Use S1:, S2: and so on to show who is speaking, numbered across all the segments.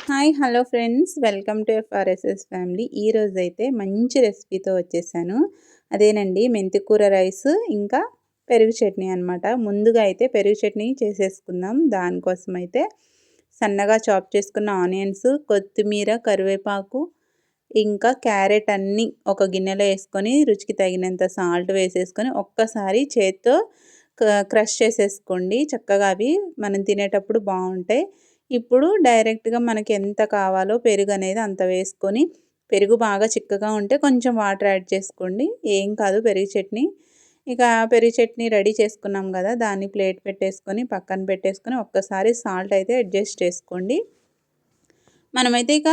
S1: Hi hello friends, welcome to FRSS family. ఈరోజైతే మంచి రెసిపీతో వచ్చేసాను. అదేనండి, మెంతికూర రైస్ ఇంకా పెరుగు చట్నీ అనమాట. ముందుగా అయితే పెరుగు చట్నీ చేసేసుకుందాం. దానికోసం అయితే సన్నగా చాప్ చేసుకున్న ఆనియన్స్, కొత్తిమీర, కరివేపాకు ఇంకా క్యారెట్ అన్నీ ఒక గిన్నెలో వేసుకొని రుచికి తగినంత సాల్ట్ వేసేసుకొని ఒక్కసారి చేత్తో క్రష్ చేసేసుకోండి. చక్కగా అవి మనం తినేటప్పుడు బాగుంటాయి. ఇప్పుడు డైరెక్ట్‌గా మనకి ఎంత కావాలో పెరుగు అనేది అంత వేసుకొని, పెరుగు బాగా చిక్కగా ఉంటే కొంచెం వాటర్ యాడ్ చేసుకోండి. ఏం కాదు పెరుగు చట్నీ. ఇక పెరుగు చట్నీ రెడీ చేసుకున్నాం కదా! దాన్ని ప్లేట్ పెట్టేసుకొని పక్కన పెట్టేసుకొని ఒక్కసారి సాల్ట్ అయితే అడ్జస్ట్ చేసుకోండి. మనమైతే ఇక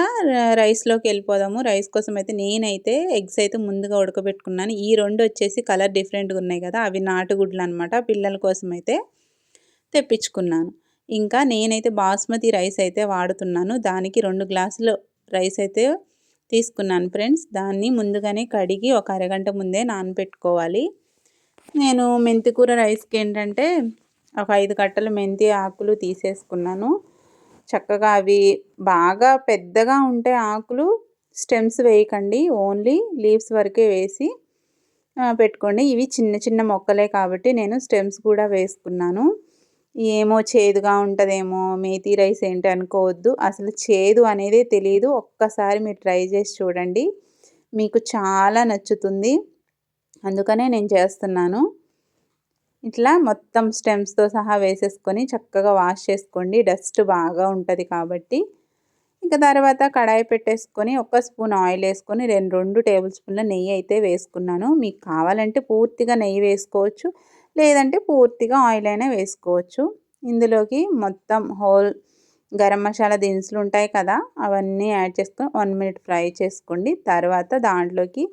S1: రైస్‌లోకి వెళ్ళిపోదాము. రైస్ కోసం అయితే నేనైతే ఎగ్స్ అయితే ముందుగా ఉడకబెట్టుకున్నాను. ఈ 2 వచ్చేసి కలర్ డిఫరెంట్‌గా ఉన్నాయి కదా! అవి నాటుగుడ్లు అనమాట. పిల్లల కోసం అయితే తెప్పించుకున్నాను. ఇంకా నేనైతే బాస్మతి రైస్ అయితే వాడుతున్నాను. దానికి 2 గ్లాసులు రైస్ అయితే తీసుకున్నాను ఫ్రెండ్స్. దాన్ని ముందుగానే కడిగి ఒక అరగంట ముందే నానబెట్టుకోవాలి. నేను మెంతికూర రైస్‌కి ఏంటంటే ఒక 5 కట్టలు మెంతి ఆకులు తీసేసుకున్నాను. చక్కగా అవి బాగా పెద్దగా ఉంటే ఆకులు స్టెమ్స్ వేయకండి. ఓన్లీ లీవ్స్ వరకే వేసి పెట్టుకోండి. ఇవి చిన్న చిన్న మొక్కలే కాబట్టి నేను స్టెమ్స్ కూడా వేసుకున్నాను. ఏమో చేదుగా ఉంటదేమో, మేతి రైస్ ఏంటి అనుకోవద్దు. అసలు చేదు అనేదే తెలీదు. ఒక్కసారి మీరు ట్రై చేసి చూడండి. మీకు చాలా నచ్చుతుంది. అందుకనే నేను చేస్తున్నాను. ఇట్లా మొత్తం స్టెమ్స్‌తో సహా వేసేసుకొని చక్కగా వాష్ చేసుకోండి. డస్ట్ బాగా ఉంటది కాబట్టి. ఇంక తర్వాత కడాయి పెట్టేసుకొని ఒక స్పూన్ ఆయిల్ వేసుకొని 2 టేబుల్ స్పూన్ల నెయ్యి అయితే వేసుకున్నాను. మీకు కావాలంటే పూర్తిగా నెయ్యి వేసుకోవచ్చు. లేదంటే పూర్తిగా ఆయిల్ అయినా వేసుకోవచ్చు. ఇందులోకి మొత్తం హోల్ గరం మసాలా దినుసులు ఉంటాయి కదా! అవన్నీ యాడ్ చేసుకొని 1 మినిట్ ఫ్రై చేసుకోండి. తర్వాత దాంట్లోకి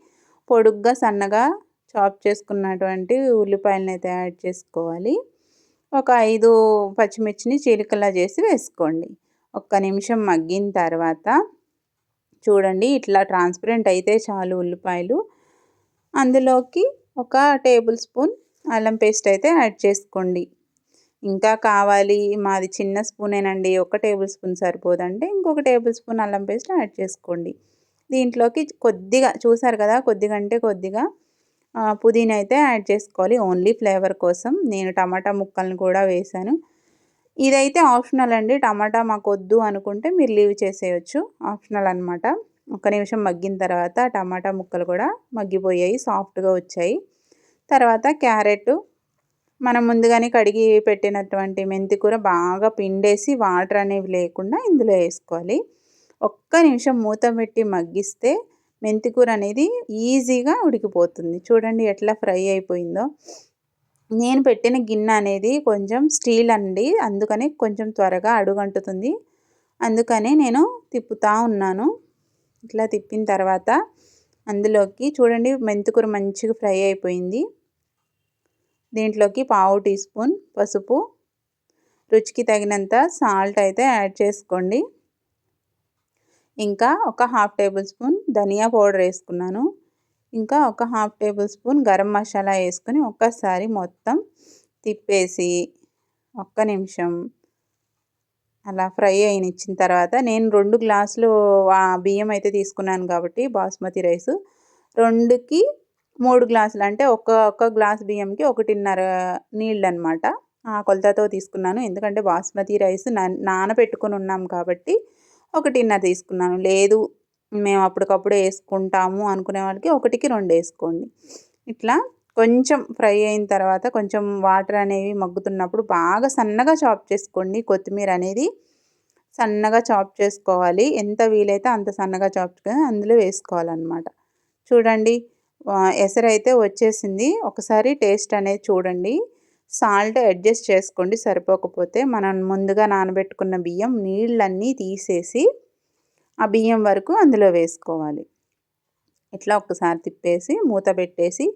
S1: పొడుగ్గా సన్నగా చాప్ చేసుకున్నటువంటి ఉల్లిపాయలను అయితే యాడ్ చేసుకోవాలి. ఒక 5 పచ్చిమిర్చిని చీలికలా చేసి వేసుకోండి. ఒక్క నిమిషం మగ్గిన తర్వాత చూడండి, ఇట్లా ట్రాన్స్పరెంట్ అయితే చాలు ఉల్లిపాయలు. అందులోకి ఒక టేబుల్ స్పూన్ అల్లం పేస్ట్ అయితే యాడ్ చేసుకోండి. ఇంకా కావాలి, మాది చిన్న స్పూనేనండి, ఒక టేబుల్ స్పూన్ సరిపోదంటే ఇంకొక టేబుల్ స్పూన్ అల్లం పేస్ట్ యాడ్ చేసుకోండి. దీంట్లోకి కొద్దిగా చూసారు కదా, కొద్దిగా అంటే కొద్దిగా పుదీనా అయితే యాడ్ చేసుకోవాలి. ఓన్లీ ఫ్లేవర్ కోసం నేను టమాటా ముక్కలను కూడా వేశాను. ఇదైతే ఆప్షనల్ అండి. టమాటా మాకొద్దు అనుకుంటే మీరు లీవ్ చేసేయొచ్చు. ఆప్షనల్ అనమాట. ఒక నిమిషం మగ్గిన తర్వాత టమాటా ముక్కలు కూడా మగ్గిపోయాయి, సాఫ్ట్‌గా వచ్చాయి. తర్వాత క్యారెట్, మనం ముందుగానే కడిగి పెట్టినటువంటి మెంతికూర బాగా పిండేసి వాటర్ అనేవి లేకుండా ఇందులో వేసుకోవాలి. ఒక్క నిమిషం మూత పెట్టి మగ్గిస్తే మెంతికూర అనేది ఈజీగా ఉడికిపోతుంది. చూడండి ఎట్లా ఫ్రై అయిపోయిందో. నేను పెట్టిన గిన్నె అనేది కొంచెం స్టీల్ అండి, అందుకని కొంచెం త్వరగా అడుగంటుతుంది. అందుకనే నేను తిప్పుతా ఉన్నాను. ఇట్లా తిప్పిన తర్వాత అందులోకి చూడండి మెంతికూర మంచిగా ఫ్రై అయిపోయింది. దీంట్లోకి పావు టీ స్పూన్ పసుపు, రుచికి తగినంత సాల్ట్ అయితే యాడ్ చేసుకోండి. ఇంకా ఒక హాఫ్ టేబుల్ స్పూన్ ధనియా పౌడర్ వేసుకున్నాను. ఇంకా ఒక half table spoon garam masala వేసుకొని ఒక్కసారి మొత్తం తిప్పేసి ఒక్క నిమిషం అలా ఫ్రై అయినిచ్చిన తర్వాత నేను 2 గ్లాసులు బియ్యం అయితే తీసుకున్నాను కాబట్టి బాస్మతి రైస్ 2కి 3 గ్లాసులు అంటే ఒక్క గ్లాస్ బియ్యంకి 1.5 నీళ్ళనమాట. ఆ కొలతతో తీసుకున్నాను. ఎందుకంటే బాస్మతి రైస్ నానబెట్టుకొని ఉన్నాం కాబట్టి 1.5 తీసుకున్నాను. లేదు మేము అప్పటికప్పుడు వేసుకుంటాము అనుకునే వాళ్ళకి 1కి 2 వేసుకోండి. ఇట్లా కొంచెం ఫ్రై అయిన తర్వాత కొంచెం వాటర్ అనేవి మగ్గుతున్నప్పుడు బాగా సన్నగా చాప్ చేసుకోండి. కొత్తిమీర అనేది సన్నగా చాప్ చేసుకోవాలి. ఎంత వీలైతే అంత సన్నగా చాప్ చేసుకొని అందులో వేసుకోవాలన్నమాట. చూడండి ఎసరైతే వచ్చేసింది. ఒకసారి టేస్ట్ అనేది చూడండి. సాల్ట్ అడ్జస్ట్ చేసుకోండి సరిపోకపోతే. మనం ముందుగా నానబెట్టుకున్న బియ్యం నీళ్ళన్నీ తీసేసి ఆ బియ్యం వరకు అందులో వేసుకోవాలి. ఇట్లా ఒక్కసారి తిప్పేసి మూత పెట్టేసి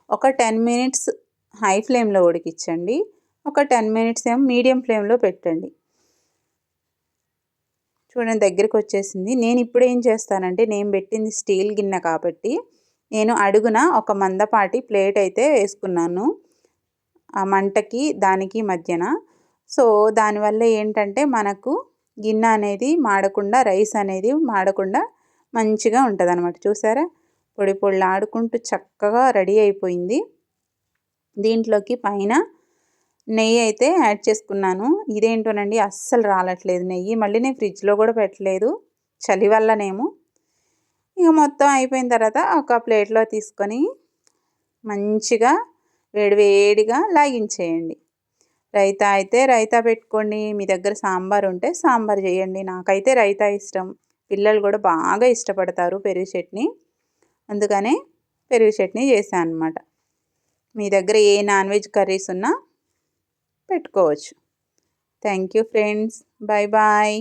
S1: ఒక 10 మినిట్స్ హై ఫ్లేమ్లో ఉడికించండి. ఒక 10 మినిట్స్ ఏమో మీడియం ఫ్లేమ్లో పెట్టండి. చూడండి దగ్గరికి వచ్చేసింది. నేను ఇప్పుడు ఏం చేస్తానంటే, నేను పెట్టింది స్టీల్ గిన్నె కాబట్టి నేను అడుగున ఒక మందపాటి ప్లేట్ అయితే వేసుకున్నాను ఆ మంటకి దానికి మధ్యన. సో దానివల్ల ఏంటంటే మనకు గిన్నె అనేది మాడకుండా, రైస్ అనేది మాడకుండా మంచిగా ఉంటుందన్నమాట. చూసారా, పొడి పొడిలాడుకుంటూ చక్కగా రెడీ అయిపోయింది. దీంట్లోకి పైన నెయ్యి అయితే యాడ్ చేసుకున్నాను. ఇదేంటోనండి అస్సలు రాలట్లేదు నెయ్యి. మళ్ళీ నేను ఫ్రిడ్జ్లో కూడా పెట్టలేదు, చలి వల్లనేమో. ఇక మొత్తం అయిపోయిన తర్వాత ఒక ప్లేట్లో తీసుకొని మంచిగా వేడివేడిగా లాగించేయండి. రైతా అయితే రైతా పెట్టుకోండి, మీ దగ్గర సాంబార్ ఉంటే సాంబార్ చేయండి. నాకైతే రైతా ఇష్టం, పిల్లలు కూడా బాగా ఇష్టపడతారు పెరుగు చట్నీ, అందుకనే పెరుగు చట్నీ చేశాను అన్నమాట. మీ దగ్గర ఏ నాన్ వెజ్ కర్రీస్ ఉన్నా పెట్టుకోవచ్చు. Thank you friends, bye bye.